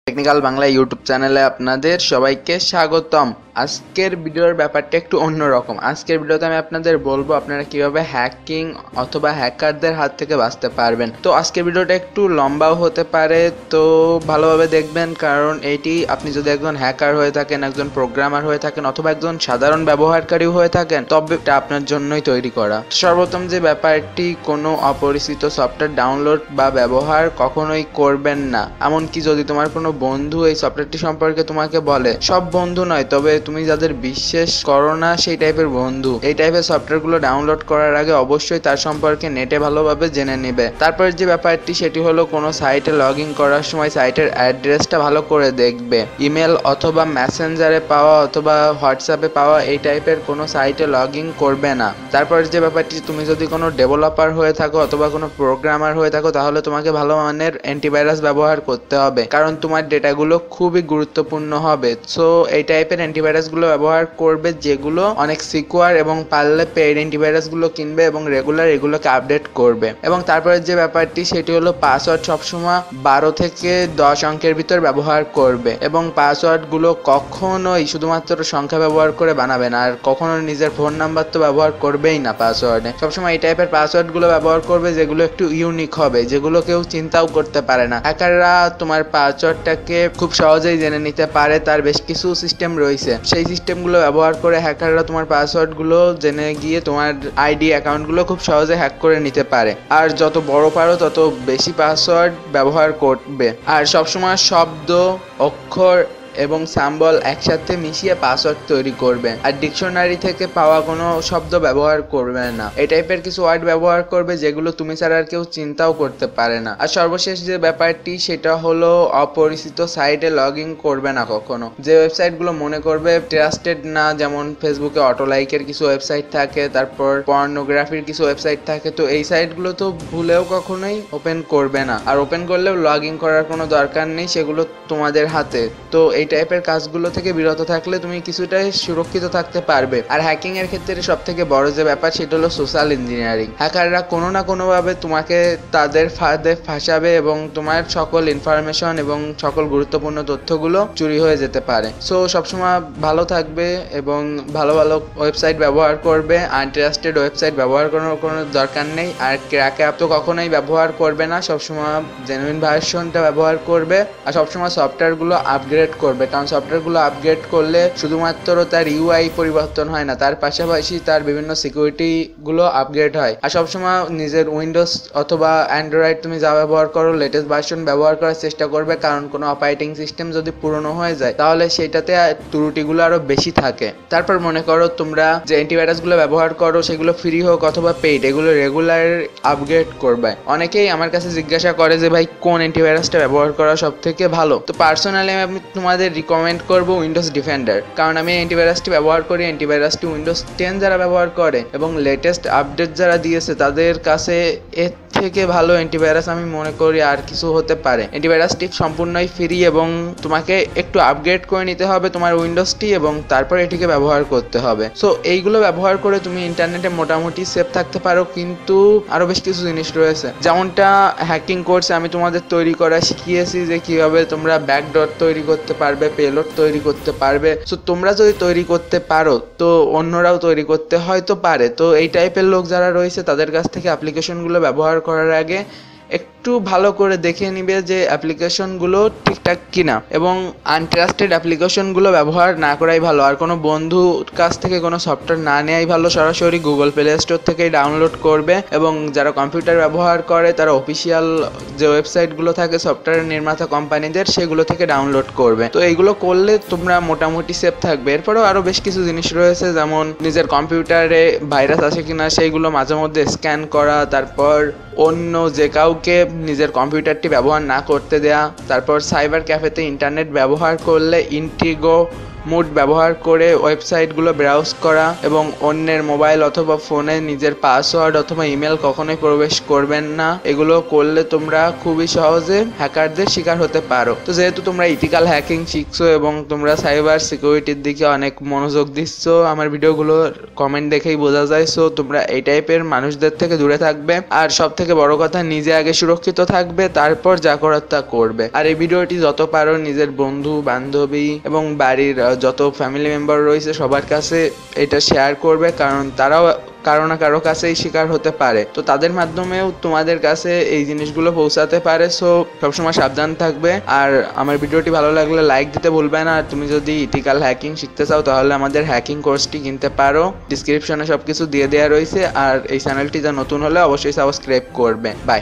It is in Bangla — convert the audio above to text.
টেকনিক্যাল বাংলা ইউটিউব চ্যানেলে আপনাদের সবাইকে স্বাগতম। আজকের ভিডিওর ব্যাপারটা একটু অন্যরকম। আজকের ভিডিওতে আমি আপনাদের বলবো আপনারা কিভাবে হ্যাকিং অথবা হ্যাকারদের হাত থেকে বাঁচতে পারবেন। তো আজকের ভিডিওটা একটু লম্বাও হতে পারে, তো ভালোভাবে দেখবেন, কারণ এইটি আপনি যদি একজন হ্যাকার হয়ে থাকেন, একজন প্রোগ্রামার হয়ে থাকেন অথবা একজন সাধারণ ব্যবহারকারী হয়ে থাকেন, তবে এটা আপনার জন্যই তৈরি করা। সর্বপ্রথম যে ব্যাপারটি, কোনো অপরিচিত সফটওয়্যার ডাউনলোড বা ব্যবহার কখনোই করবেন না। এমনকি যদি তোমার কোনো বন্ধু এই সফটওয়্যারটি সম্পর্কে তোমাকে বলে, সব বন্ধু নয়, তবে তুমি যাদের বিশ্বাস করো না সেই টাইপের বন্ধু, এই টাইপের সফটওয়্যারগুলো ডাউনলোড করার আগে অবশ্যই তার সম্পর্কে নেটে ভালোভাবে জেনে নেবে। তারপর যে ব্যাপারটি সেটি হলো কোনো সাইটে লগ ইন করার সময় সাইটের অ্যাড্রেসটা ভালো করে দেখবে। ইমেল অথবা মেসেঞ্জারে পাওয়া অথবা হোয়াটসঅ্যাপে পাওয়া এই টাইপের কোনো সাইটে লগ ইন করবে না। তারপর যে ব্যাপারটি, তুমি যদি কোনো ডেভেলপার হয়ে থাকো অথবা কোনো প্রোগ্রামার হয়ে থাকো, তাহলে তোমাকে ভালো মানের অ্যান্টিভাইরাস ব্যবহার করতে হবে, কারণ তোমার ডেটাগুলো খুবই গুরুত্বপূর্ণ হবে। সো এই টাইপের অ্যান্টিভাইরাসগুলো ব্যবহার করবে যেগুলো অনেক সিকিউর, এবং পারলে পেইড অ্যান্টিভাইরাসগুলো কিনবে এবং রেগুলার এগুলোকে আপডেট করবে। এবং তারপরে যে ব্যাপারটি সেটি হলো পাসওয়ার্ড সবসময় 12 থেকে 10 অঙ্কের ভিতর ব্যবহার করবে, এবং পাসওয়ার্ডগুলো কখনোই শুধুমাত্র সংখ্যা ব্যবহার করে বানাবে না, আর কখনো নিজের ফোন নাম্বার তো ব্যবহার করবেই না পাসওয়ার্ডে। সবসময় এই টাইপের পাসওয়ার্ডগুলো ব্যবহার করবে যেগুলো একটু ইউনিক হবে, যেগুলো কেউ চিন্তাও করতে পারে না। হ্যাকাররা তোমার পাসওয়ার্ডটাকে খুব সহজেই জেনে নিতে পারে, তার বেশ কিছু সিস্টেম রয়েছে। সেই সিস্টেমগুলো ব্যবহার করে হ্যাকাররা তোমার পাসওয়ার্ডগুলো জেনে গিয়ে তোমার আইডি অ্যাকাউন্টগুলো খুব সহজে হ্যাক করে নিতে পারে। আর যত বড় পারো তত বেশি পাসওয়ার্ড ব্যবহার করবে, আর সবসময় শব্দ, অক্ষর এবং সিম্বল একসাথে মিশিয়ে পাসওয়ার্ড তৈরি করবে। আর ডিকশনারি থেকে পাওয়া কোনো শব্দ ব্যবহার করবে না। এই টাইপের কিছু ওয়ার্ড ব্যবহার করবে যেগুলো তুমি ছাড়া আর কেউ চিন্তাও করতে পারে না। আর সর্বশেষ যে ব্যাপারটি সেটা হলো অপরিচিত সাইটে লগ ইন করবে না কখনো। যে ওয়েবসাইটগুলো মনে করবে ট্রাস্টেড না, যেমন ফেসবুকে অটো লাইকের কিছু ওয়েবসাইট থাকে, তারপর পর্নোগ্রাফির কিছু ওয়েবসাইট থাকে, তো এই সাইটগুলো তো ভুলেও কখনোই ওপেন করবে না। আর ওপেন করলেও লগ ইন করার কোনো দরকার নেই, সেগুলো তোমাদের হাতে। তো এই টাইপের কাজগুলো থেকে বিরত থাকলে তুমি কিছুটাই সুরক্ষিত থাকতে পারবে। আর হ্যাকিং এর ক্ষেত্রে সব থেকে বড় যে ব্যাপার সেটা হলো সোশ্যাল ইঞ্জিনিয়ারিং। হ্যাকাররা কোনো না কোনো ভাবে তোমাকে তাদের ফাঁদে ফাঁসাবে এবং তোমার সকল ইনফরমেশন এবং সকল গুরুত্বপূর্ণ তথ্যগুলো চুরি হয়ে যেতে পারে। সো সবসময় ভালো থাকবে এবং ভালো ভালো ওয়েবসাইট ব্যবহার করবে। আনট্রাস্টেড ওয়েবসাইট ব্যবহার করার কোনো দরকার নেই। আর ক্র্যাক অ্যাপ তো কখনোই ব্যবহার করবে না, সবসময় জেনুইন ভার্সনটা ব্যবহার করবে। আর সবসময় সফটওয়্যারগুলো আপগ্রেড করবে, কারণ সফটওয়্যারগুলো আপগ্রেড করলে শুধুমাত্র তার ইউআই পরিবর্তন হয় না, তার পাশাপাশি তার বিভিন্ন সিকিউরিটিগুলো আপগ্রেড হয়। আর সবসময় নিজের উইন্ডোজ অথবা অ্যান্ড্রয়েড তুমি যা ব্যবহার করো লেটেস্ট ভার্সন ব্যবহার করার চেষ্টা করবে, কারণ কোনো অপারেটিং সিস্টেম যদি পুরনো হয়ে যায় তাহলে সেটাতে ত্রুটিগুলো আরও বেশি থাকে। তারপর মনে করো তোমরা যে অ্যান্টিভাইরাসগুলো ব্যবহার করো সেগুলো ফ্রি হোক অথবা পেইড, এগুলো রেগুলার আপগ্রেড করবে। অনেকেই আমার কাছে জিজ্ঞাসা করে যে ভাই কোন অ্যান্টিভাইরাসটা ব্যবহার করা সব থেকে ভালো। তো পার্সোনালি আমি তোমাদের রিকমেন্ড করবো উইন্ডোজ ডিফেন্ডার, কারণ আমি অ্যান্টিভাইরাসটি ব্যবহার করি। অ্যান্টিভাইরাসটি উইন্ডোজ 10 যারা ব্যবহার করে এবং লেটেস্ট আপডেট যারা দিয়েছে তাদের কাছে এর থেকে ভালো অ্যান্টিভাইরাস আমি মনে করি আর কিছু হতে পারে। অ্যান্টিভাইরাসটি সম্পূর্ণই ফ্রি এবং তোমাকে একটু আপগ্রেড করে নিতে হবে তোমার উইন্ডোজটি এবং তারপর এটিকে ব্যবহার করতে হবে। সো এইগুলো ব্যবহার করে তুমি ইন্টারনেটে মোটামুটি সেফ থাকতে পারো, কিন্তু আরো বেশ কিছু জিনিস রয়েছে, যেমনটা হ্যাকিং কোর্সে আমি তোমাদের তৈরি করা শিখিয়েছি যে কিভাবে তোমরা ব্যাকডোর তৈরি করতে পারবে, পেলোড তৈরি করতে পারবে। সো তোমরা যদি তৈরি করতে পারো তো অন্যরাও তৈরি করতে হয়তো পারে। তো এই টাইপের লোক যারা রয়েছে তাদের কাছ থেকে অ্যাপ্লিকেশনগুলো ব্যবহার করার আগে একটু ভালো করে দেখে নিবে যে অ্যাপ্লিকেশনগুলো ঠিকঠাক কিনা, এবং আনট্রাস্টেড অ্যাপ্লিকেশনগুলো ব্যবহার না করাই ভালো। আর কোনো বন্ধুর কাছ থেকে কোনো সফটওয়্যার না নেওয়াই ভালো, সরাসরি গুগল প্লে স্টোর থেকেই ডাউনলোড করবে। এবং যারা কম্পিউটার ব্যবহার করে তারা অফিসিয়াল যে ওয়েবসাইটগুলো থাকে সফটওয়্যার নির্মাতা কোম্পানিদের, সেগুলো থেকে ডাউনলোড করবে। তো এইগুলো করলে তোমরা মোটামুটি সেফ থাকবে। এরপরেও আরও বেশ কিছু জিনিস রয়েছে, যেমন নিজের কম্পিউটারে ভাইরাস আছে কিনা সেইগুলো মাঝে মধ্যে স্ক্যান করা, তারপর অন্য যে কাউকে নিজের কম্পিউটারটি ব্যবহার না করতে দেয়া, তারপর সাইবার ক্যাফেতে ইন্টারনেট ব্যবহার করলে ইন্টিগো মোড ব্যবহার করে ওয়েবসাইটগুলো ব্রাউজ করা এবং অন্যের মোবাইল অথবা ফোনে নিজের পাসওয়ার্ড অথবা ইমেল কখনোই প্রবেশ করবেন না। এগুলো করলে তোমরা খুবই সহজে হ্যাকারদের শিকার হতে পারো। তো যেহেতু তোমরা ইথিক্যাল হ্যাকিং শিখছো এবং তোমরা সাইবার সিকিউরিটির দিকে অনেক মনোযোগ দিচ্ছ, আমার ভিডিওগুলো কমেন্ট দেখেই বোঝা যায়। সো তোমরা এই টাইপের মানুষদের থেকে দূরে থাকবে, আর সব থেকে বড় কথা নিজে আগে সুরক্ষিত থাকবে, তারপর যা করার তা করবে। আর এই ভিডিওটি যত পারো নিজের বন্ধু বান্ধবী এবং বাড়ির যত ফ্যামিলি মেম্বার রয়েছে সবার কাছে এটা শেয়ার করবে, কারণ তারাও কারো না কারো কাছেই শিকার হতে পারে। তো তাদের মাধ্যমেও তোমাদের কাছে এই জিনিসগুলো পৌঁছাতে পারে। সো সবসময় সাবধান থাকবে। আর আমার ভিডিওটি ভালো লাগলে লাইক দিতে ভুলবে না। আর তুমি যদি ইথিক্যাল হ্যাকিং শিখতে চাও তাহলে আমাদের হ্যাকিং কোর্সটি কিনতে পারো, ডিসক্রিপশনে সবকিছু দিয়ে দেওয়া রয়েছে। আর এই চ্যানেলটি যা নতুন হলে অবশ্যই সাবস্ক্রাইব করবে। বাই।